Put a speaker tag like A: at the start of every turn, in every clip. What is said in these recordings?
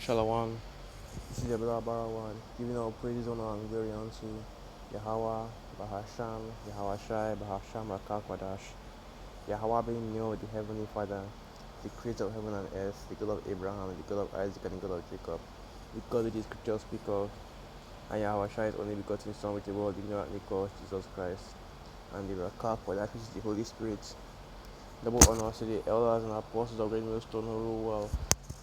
A: Shalom. This is your brother one, giving all praises, honor, and glory unto Yahweh, Bahasham, Yahweh Shai, Bahasham, Rakakwadash. Yahweh being known, the Heavenly Father, the creator of heaven and earth, the God of Abraham, the God of Isaac, and the God of Jacob. The God which the scriptures speak of, and Yahweh Shai is only begotten Son, which the world ignorantly calls Jesus Christ. And the Rakakwadash, which is the Holy Spirit. Double honor to the elders and apostles of great millstone who rule well,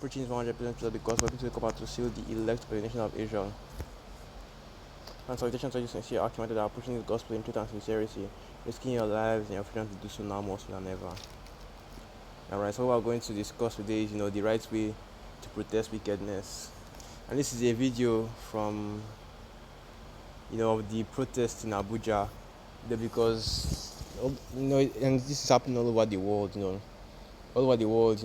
A: preaching 100% of the gospel, to come out to seal the elect of the nation of Israel. And salutations to you sincere argument that are pushing this gospel in truth and sincerity, risking your lives and your freedom to do so now more so than ever. Alright, so what we're going to discuss today is, the right way to protest wickedness. And this is a video from, the protest in Abuja, because, and this is happening all over the world, all over the world,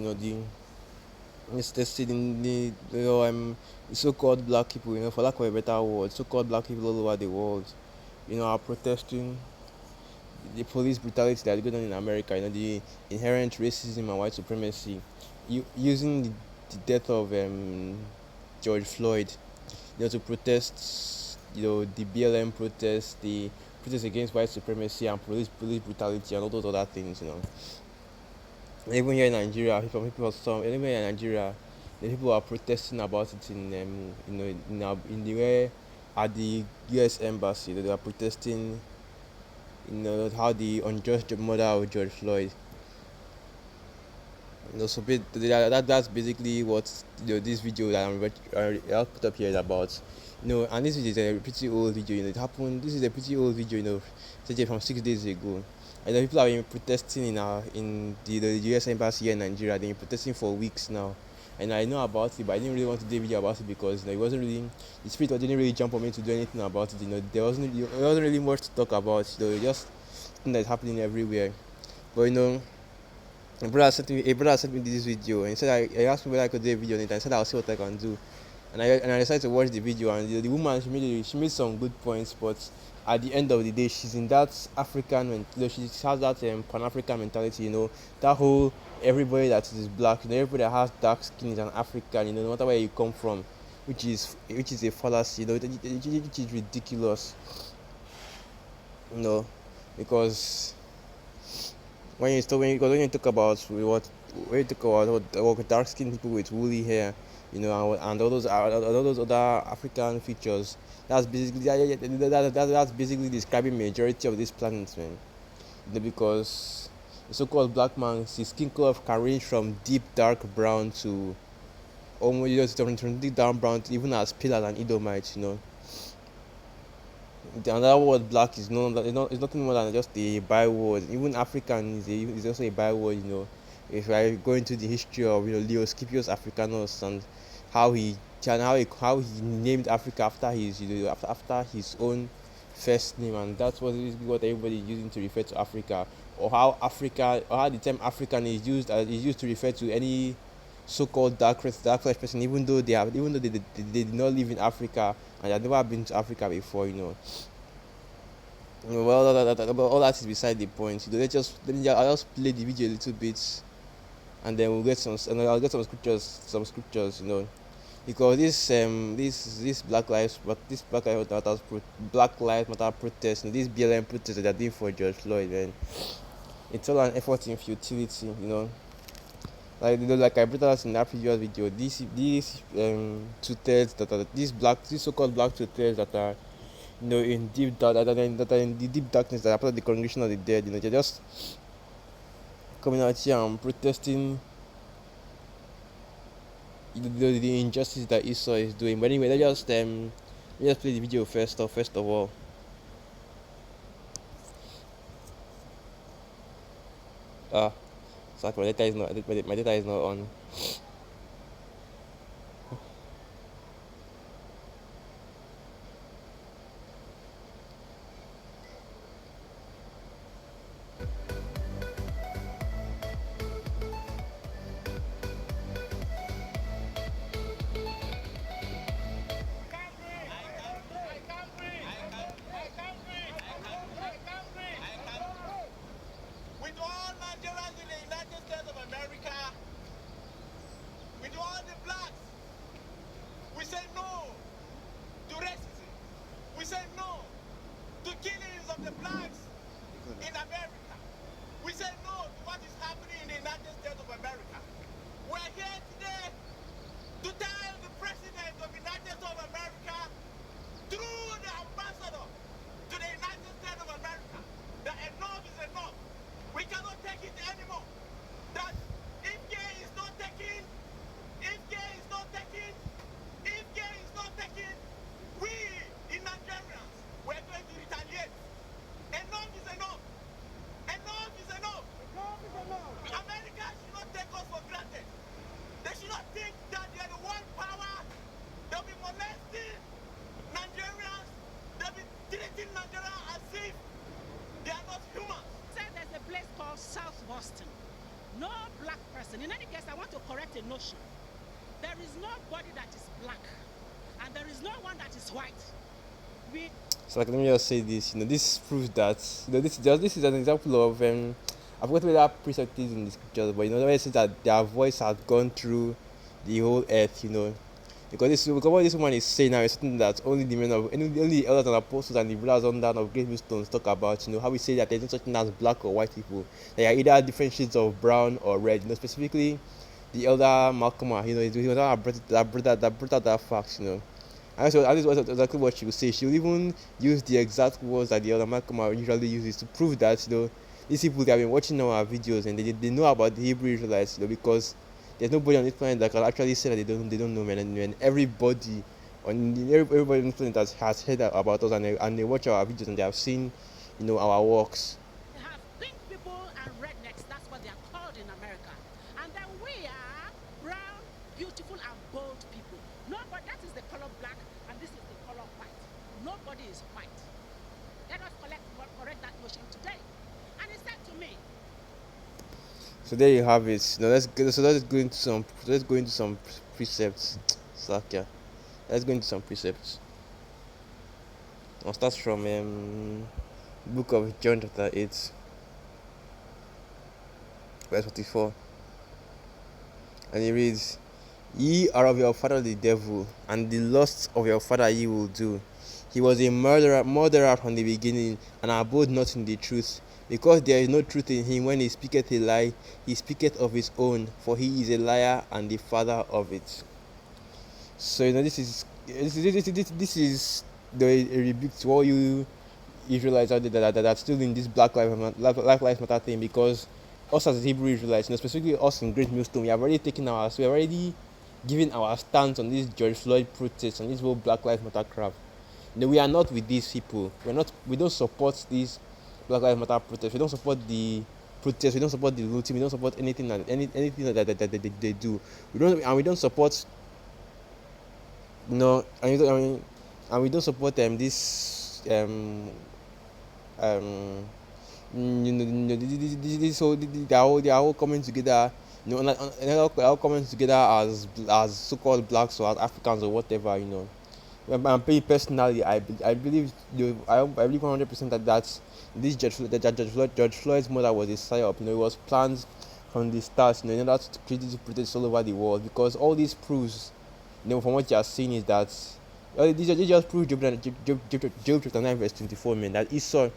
A: it's tested in the so-called black people, for lack of a better word, so-called black people all over the world, are protesting the police brutality that is going on in America, the inherent racism and white supremacy, using the death of George Floyd, to protest, the BLM protest, the protest against white supremacy and police brutality and all those other things, Even here in Nigeria, anywhere in Nigeria, the people are protesting about it in the way at the U.S. embassy. They are protesting, how the unjust murder of George Floyd. So that's basically what this video that I'll put up here is about. And this is a pretty old video. It happened. This is a pretty old video. Say from 6 days ago. And the people have been protesting in the U.S. embassy here in Nigeria. They've been protesting for weeks now, and I know about it, but I didn't really want to do a video about it because it wasn't really, the spirit didn't really jump on me to do anything about it. There wasn't really much to talk about. Just something that's happening everywhere. But a brother sent me this video, and he said I asked me whether I could do a video on it. And I said I'll see what I can do, and I decided to watch the video. And the woman, she made some good points, but at the end of the day, she's in that African, she has that Pan-African mentality, that whole everybody that is black, everybody that has dark skin is an African, no matter where you come from, which is a fallacy, which is ridiculous, because when you talk about what dark skinned people with woolly hair, and all those other African features, that's basically describing majority of this planet, man. Because the so-called black man, his skin color can range from deep dark brown to almost from deep dark brown to even as pale as an Edomite, The another word black is it's nothing more than just a byword. Even African is also a byword, If I go into the history of Leo Scipius Africanus and how he named Africa after his after his own first name, and that's what everybody is using to refer to Africa, or how the term African is used to refer to any so-called dark flesh person, even though they did not live in Africa and they have never been to Africa before, Well, all that is beside the point. I'll just play the video a little bit, and then I'll get some scriptures, because this Black Lives Matter protest, and this BLM protest that they're doing for George Floyd, man, it's all an effort in futility, Like I brought out in that previous video, these two-thirds these so-called black two-thirds that are in the deep darkness, that are part of the congregation of the dead, they're just coming out here and protesting the injustice that Esau is doing. But anyway, let's just play the video first of all. Sorry, my data is not on.
B: nobody that is black, and there is no one that is white. We
A: So like let me just say this, this proves that this is an example of I forgot where that precept is in the scriptures, but where it says that their voice has gone through the whole earth, because what this woman is saying now is something that only the men of only the elders and apostles and the brothers under of great millstones talk about, how we say that there's no such thing as black or white people. They are either different shades of brown or red, specifically the elder Malcolm, he was that brought out that fact, and this was exactly what she would say. She would even use the exact words that the other Malcolm usually uses to prove that these people they have been watching our videos and they know about the Hebrew Israelites, because there's nobody on this planet that can actually say that they don't know, man. And everybody everybody on this planet has heard about us, and they watch our videos and they have seen our works.
B: have pink people and rednecks. That's what they are called in America. And then we are brown, beautiful, and bold people. Nobody, that is the color black, and this is the color white. Nobody is white. Let us correct that notion today. And he said to me,
A: So there you have it. Let's go into some precepts. Slack, let's go into some precepts. I'll start from book of John chapter 8 verse 44, and it reads, "Ye are of your father the devil, and the lusts of your father ye will do. He was a murderer from the beginning, and abode not in the truth, because there is no truth in him. When he speaketh a lie, he speaketh of his own, for he is a liar and the father of it." So this is the a rebuke to all you Israelites out there that are still in this Lives Matter thing, because us as Hebrew Israelites, specifically us in Great Millstone, we are already giving our stance on this George Floyd protest and this whole Black Lives Matter crap. We are not with these people. We don't support these Black Lives Matter protests. We don't support the protests. We don't support the looting. We don't support anything that they do. We don't support no and, you don't, I mean, and we don't support this um they are all coming together, they're all coming together as so-called blacks or as Africans or whatever. And me personally, I believe I believe 100% that this George Floyd's mother was a psyop. It was planned from the start, in order to create these protests all over the world, because all these proofs, from what you are seeing, is that these just prove Job chapter 9 verse 24, man, that Esau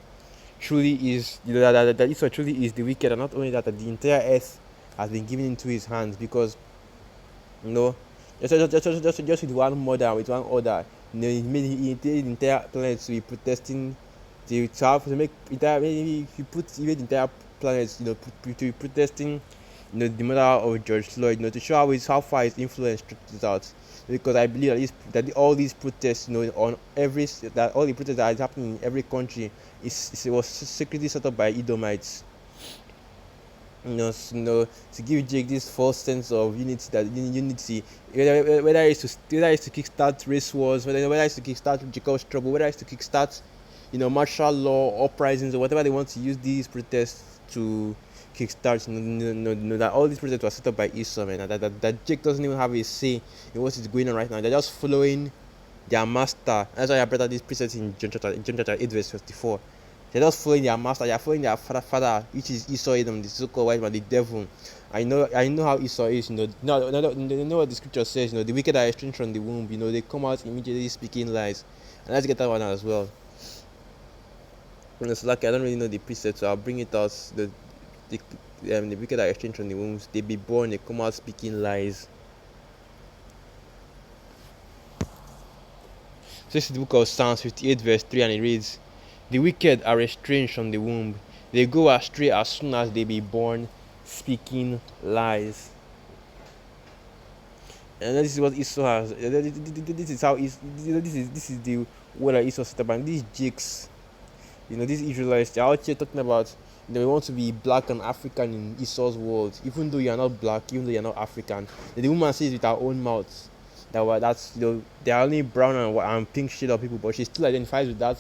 A: truly is, that Esau truly is the wicked, and not only that the entire earth has been given into his hands, because you know just with one mother, with one order, he made the entire planet to be protesting, to make entire, maybe if you put even the entire planet, to be protesting, the mother of George Floyd, to show how far his influence stretches out. Because I believe all these protests, on that all the protests that is happening in every country it was secretly set up by Edomites, to give Jake this false sense of unity, whether it's to kickstart race wars, whether it's to kickstart Jacob's trouble, whether it's to kickstart, martial law uprisings, or whatever they want to use these protests to kickstart. That all these protests were set up by Esau, man. That Jake doesn't even have a say in what is going on right now. They're just following their master. That's why I brought out this precept in John chapter 8 verse 54. They're just following their master. They're following their father, which is Esau, the so-called white man, the devil. I know how Esau is. Know what the scripture says. The wicked are estranged from the womb. They come out immediately speaking lies. And let's get that one as well. So like, I don't really know the precept, so I'll bring it out. The wicked are estranged from the womb. They be born. They come out speaking lies. So this is the book of Psalms 58 verse 3, and it reads, "The wicked are estranged from the womb. They go astray as soon as they be born, speaking lies." And this is what Esau has. This is how this is the word that Esau set up. And these jigs, these Israelites, they're out here talking about, they want to be black and African in Esau's world, even though you're not black, even though you're not African. The woman says with her own mouth they are only brown and pink shade of people, but she still identifies with that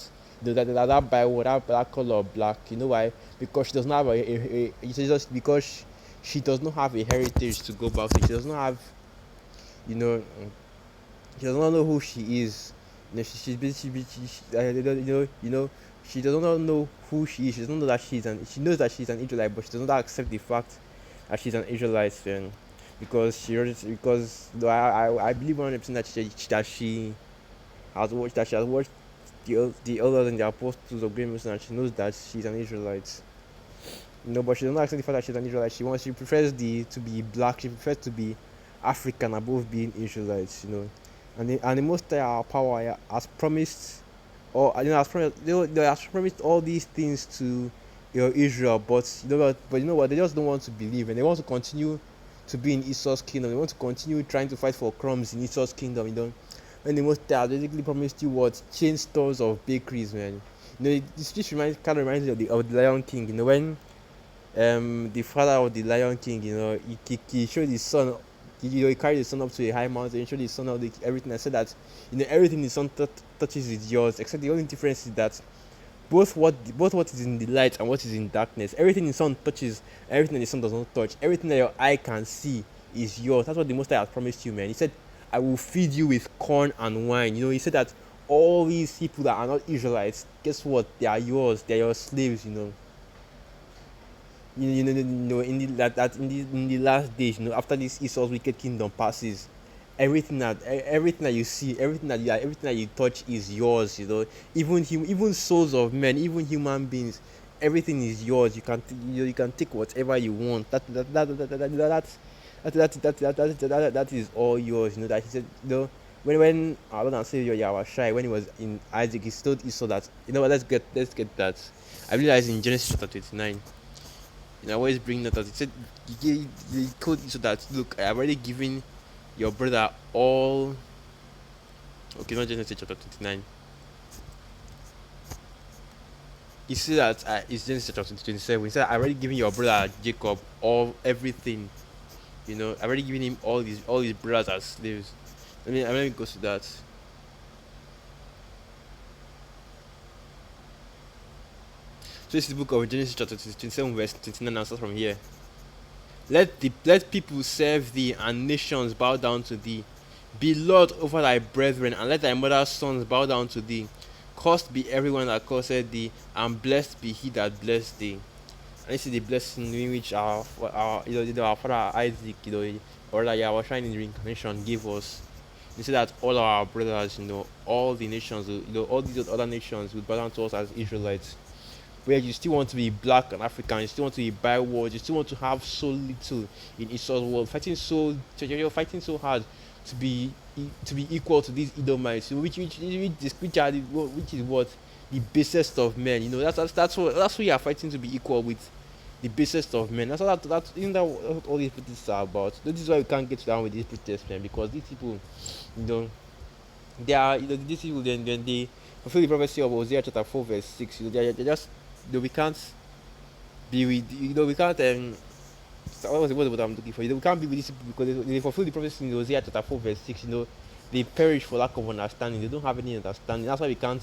A: by what that color of black. You know why? Because she does not have it's just because she does not have a heritage to go back to. She does not have You know, she does not know who she is. You know, she does not know who she is. She doesn't know that she knows that she's an Israelite, but she does not accept the fact that she's an Israelite. Because I believe 100% that she has watched the elders and the apostles of Great Mission, and she knows that she's an Israelite. But she does not accept the fact that she's an Israelite. She prefers to be black. She prefers to be African above being Israelites. And the Most High, our power, has promised, or has promised, has promised all these things to Israel. But you know what? They just don't want to believe, and they want to continue to be in Esau's kingdom. They want to continue trying to fight for crumbs in Esau's kingdom. When the Most High has basically promised you what, chain stores of bakeries, man. This kind of reminds me of the Lion King. When the father of the Lion King, he showed his son. He carried his son up to a high mountain and showed his son everything. I said that everything his son touches is yours, except the only difference is that both what is in the light and what is in darkness. Everything the sun touches, everything that the sun does not touch, everything that your eye can see is yours. That's what the Most High has promised you, man. He said, "I will feed you with corn and wine." He said that all these people that are not Israelites, guess what? They are yours. They are your slaves. In the last days, after this Esau's wicked kingdom passes, everything that you see, everything that you touch is yours. Even souls of men, even human beings, everything is yours. You can take whatever you want. That is all yours. That he said. When our Lord and Savior Yahweh when he was in Isaac, he told Esau that, let's get that. I realize in Genesis chapter 29. I always bring that up. He said he told you so that, look, I have already given your brother all. Okay, not Genesis chapter 29. He said that it's Genesis chapter 27. He said, I already given your brother Jacob all everything. I already given him all his brothers as slaves. Let me go to that. So this is the book of Genesis chapter 27 verse 29. I'll start from here. Let people serve thee, and nations bow down to thee. Be Lord over thy brethren, and let thy mother's sons bow down to thee. Cursed be everyone that curseth thee, and blessed be he that blessed thee. And this is the blessing in which our father Isaac, or that Yahweh in reincarnation gave us. He said that all our brothers, all the nations, all these other nations will bow down to us as Israelites, where you still want to be black and African, you still want to be byword, you still want to have so little in Esau's world, you're fighting so hard to be equal to these Edomites, which is what, the basest of men. That's what you are fighting to be equal with, the basest of men. That's isn't that what all these protests are about? This is why we can't get down with these protests, man, because these people, you know, they are, these people, then they fulfill the prophecy of Hosea chapter 4 verse 6. They're just, we can't be with, we can't what was the word I'm looking for? We can't be with these people because they fulfill the prophecy in Hosea chapter 4 verse 6. They perish for lack of understanding. They don't have any understanding. That's why we can't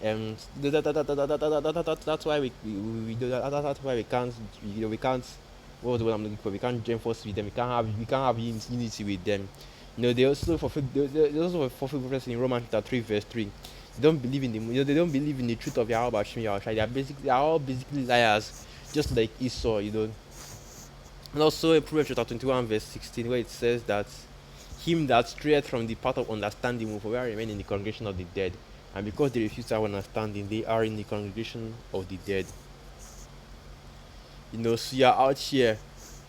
A: that's why we do that. That's why we can't, we can't, what was the word I'm looking for? We can't join forces with them. We can't have unity with them. They also fulfill prophecy in Romans chapter 3 verse 3. They don't believe in they don't believe in the truth of Yahweh Hashem Yahushai. They are all basically liars, just like Esau. And also in Proverbs chapter 21 verse 16, where it says that him that strayeth from the path of understanding will forever remain in the congregation of the dead. And because they refuse to have understanding, they are in the congregation of the dead. So you're out here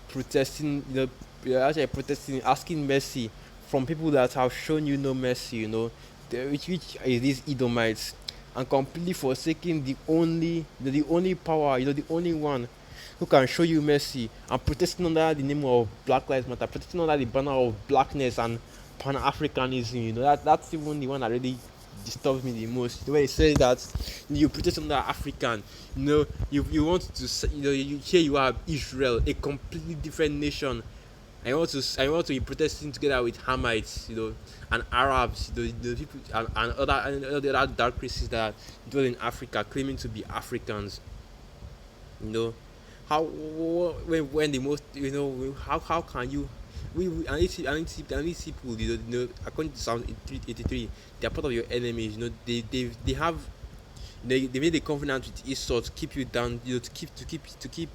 A: protesting, you're out here protesting, asking mercy from people that have shown you no mercy, which is these Edomites, and completely forsaking the only power, the only one who can show you mercy, and protesting under the name of Black Lives Matter, protesting under the banner of blackness and Pan-Africanism. That's even the one that really disturbs me the most. The way it says that you protest under African, you want to say, here you are Israel, a completely different nation. I want to be protesting together with Hamites, and Arabs, the people, and other dark races that dwell in Africa, claiming to be Africans. How when the most, how can you And these people, according to Psalm 83, they are part of your enemies. They have they made a covenant with Esau to keep you down, to keep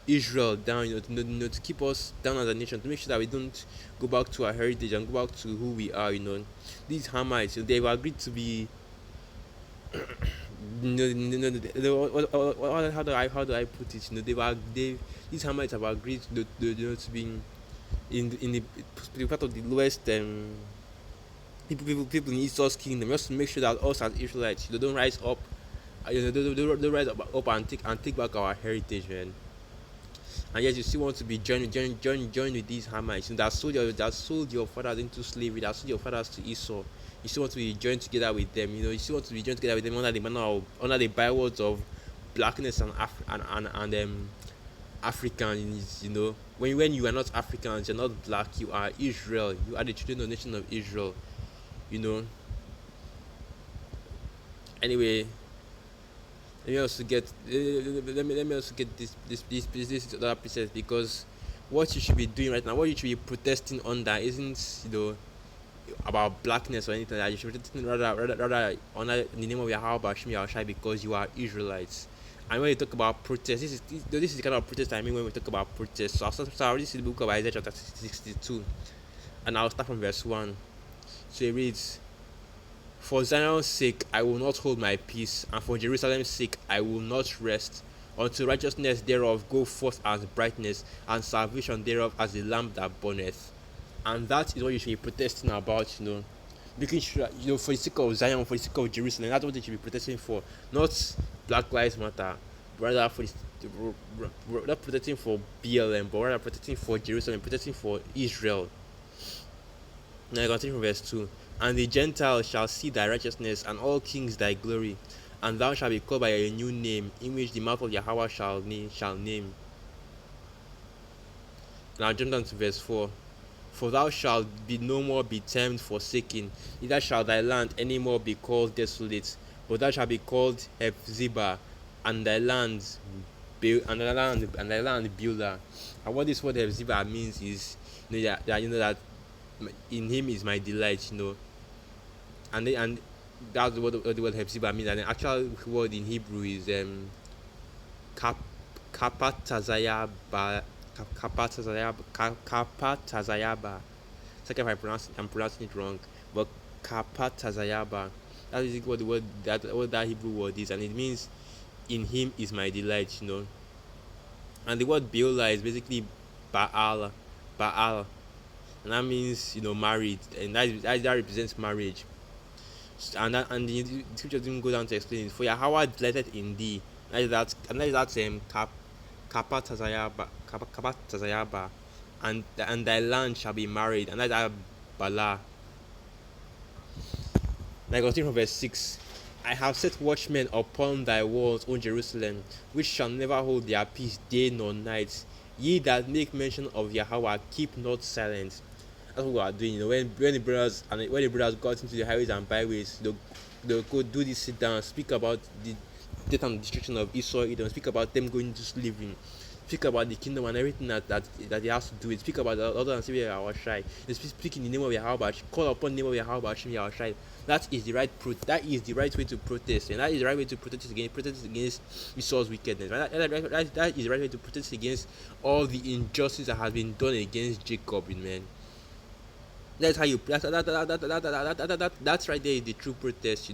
A: Israel down, to keep us down as a nation, to make sure that we don't go back to our heritage and go back to who we are. These Hamites, they've agreed to be. How do I put it? These Hamites have agreed to be in the part of the lowest people in Esau's kingdom, just to make sure that us as Israelites, don't rise up, don't rise up and take back our heritage, man. And yet you still want to be join with these Hamites, that sold your fathers into slavery, that sold your fathers to Esau. You still want to be joined together with them. You still want to be joined together with them under the bywords of blackness and Africans. When you are not Africans, you're not black. You are Israel. You are the children of the nation of Israel. You know. Anyway, let me also get this other pieces, because what you should be doing right now, what you should be protesting under, isn't about blackness or anything like that. You should be protesting rather under in the name of Yahweh Hashem Yahushai, because you are Israelites. And when you talk about protest, this is the kind of protest I mean when we talk about protest. So I'll read the book of Isaiah chapter 62, and I'll start from verse 1. So it reads, "For Zion's sake I will not hold my peace, and for Jerusalem's sake I will not rest, until righteousness thereof go forth as brightness, and salvation thereof as a lamp that burneth." And that is what you should be protesting about, making sure, for the sake of Zion, for the sake of Jerusalem. That's what you should be protesting for, not Black Lives Matter, rather not protesting for BLM, but rather protesting for Jerusalem, protesting for Israel. Now I continue from verse 2. "And the Gentiles shall see thy righteousness, and all kings thy glory. And thou shalt be called by a new name, in which the mouth of Yahweh shall name." Now jump down to verse 4. "For thou shalt be no more be termed forsaken, neither shall thy land any more be called desolate, but thou shalt be called Hephzibah, and thy land Beulah." And what this word Hephzibah means is, that in him is my delight, and that's what the word Hephzibah means. And the actual word in Hebrew is kap kapatazayaba kapatazayaba. Second, if I'm pronouncing it wrong, but kapatazayaba. That is what that Hebrew word is, and it means in him is my delight. And the word Beulah is basically Baal, and that means married, and that represents marriage. And the scripture didn't go down to explain it. "For Yahweh delighted in thee," that kapatazayaba, and thy land shall be married, and that Bala. Now I continue from verse 6. "I have set watchmen upon thy walls, O Jerusalem, which shall never hold their peace day nor night. Ye that make mention of Yahweh, keep not silent." That's what we are doing. When the brothers got into the highways and byways, they'll go do this sit down, speak about the death and destruction of Esau, speak about them going into slavery, speak about the kingdom and everything that he has to do it, speak about the other and Savior Yahushai. They speak in the name of Yahweh, call upon the name of Yahweh Yahushai. That is the right way to protest, and that is the right way to protest against Esau's wickedness. Right? That is the right way to protest against all the injustice that has been done against Jacob, man. That's how you. That's right there is the true protest.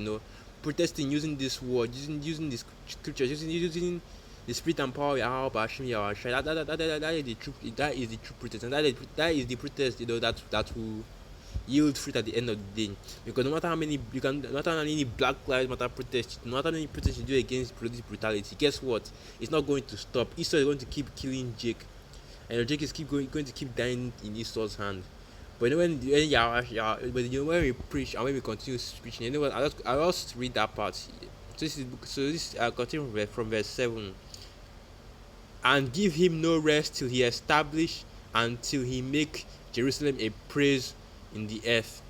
A: Protesting using this word, using these scriptures, using the spirit and power of Yahweh Hashem Yahushai. That is the true. That is the true protest, and that is the protest. That will yield fruit at the end of the day. Because no matter how many Black Lives Matter protests, no matter how many protests you do against police brutality, guess what? It's not going to stop. Esau is going to keep killing Jake, and Jake is going to keep dying in Esau's hand. But when we preach and when we continue preaching, I'll just read that part. So this continue from verse 7. "And give him no rest till he establish, and till he make Jerusalem a praise in the earth."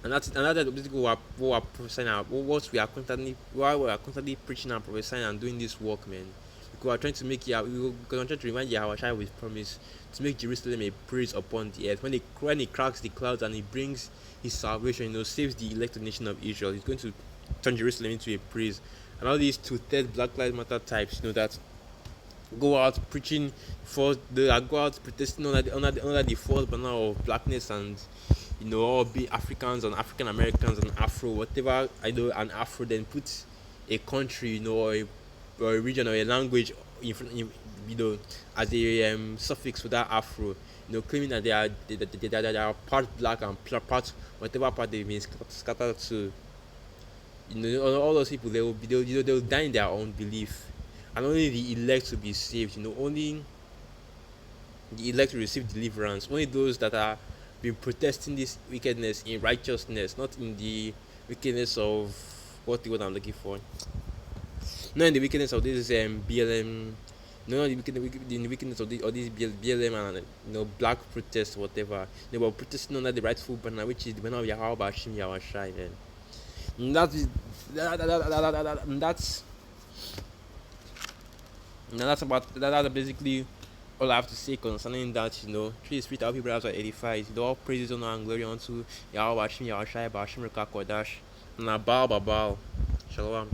A: And that's basically what we are prophesying, what we are constantly preaching and prophesying and doing this work, man. We are trying to make we are trying to remind Yahweh with promise to make Jerusalem a praise upon the earth. When he cracks the clouds and he brings his salvation, saves the elected nation of Israel, he's going to turn Jerusalem into a praise. And all these two-third Black Lives Matter types, that go out preaching for the go out protesting under the false banner of blackness and all be Africans and African Americans and Afro whatever I know and Afro, then put a country or a region or a language in front as a suffix for that Afro, claiming that they are part black and part whatever part they've been scattered to. All those people, they'll die in their own belief, and only the elect will be saved. Only the elect will receive deliverance. Only those that are been protesting this wickedness in righteousness, not in the wickedness of what the word I'm looking for. Not in the wickedness of this BLM. No, in the wickedness of this BLM and black protests, whatever. They were protesting under the rightful banner, which is the banner of Yahweh Bashim Yahweh Shai. And that's basically all I have to say concerning that. Three Spirit our people have 85. All praises, honor, and glory unto Yahweh Bashim Yahweh Shai Bashim Reka Kodash. And Abal Babal. Shalom.